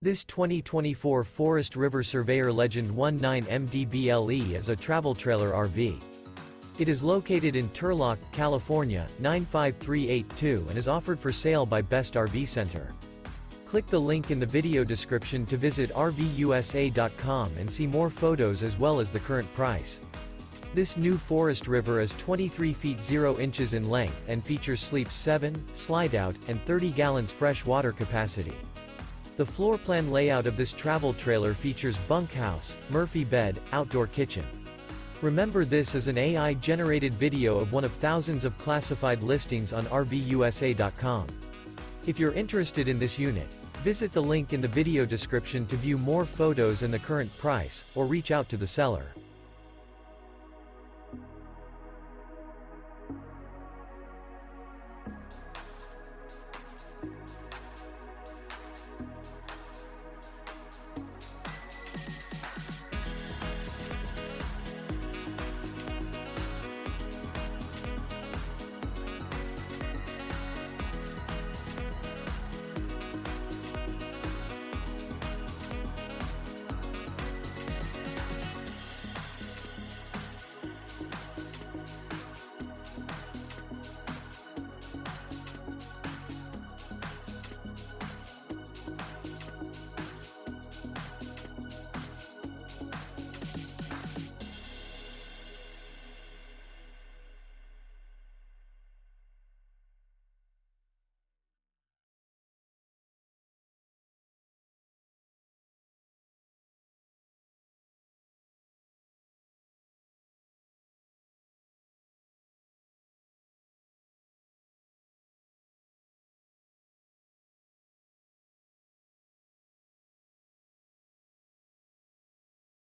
This 2024 Forest River Surveyor Legend 19MDBLE is a travel trailer RV. It is located in Turlock, California, 95382 and is offered for sale by Best RV Center. Click the link in the video description to visit RVUSA.com and see more photos as well as the current price. This new Forest River is 23 feet 0 inches in length and features sleeps 7, Slideout, and 30 gallons fresh water capacity. The floor plan layout of this travel trailer features bunkhouse, Murphy bed, outdoor kitchen. Remember, this is an AI-generated video of one of thousands of classified listings on RVUSA.com. If you're interested in this unit, visit the link in the video description to view more photos and the current price, or reach out to the seller.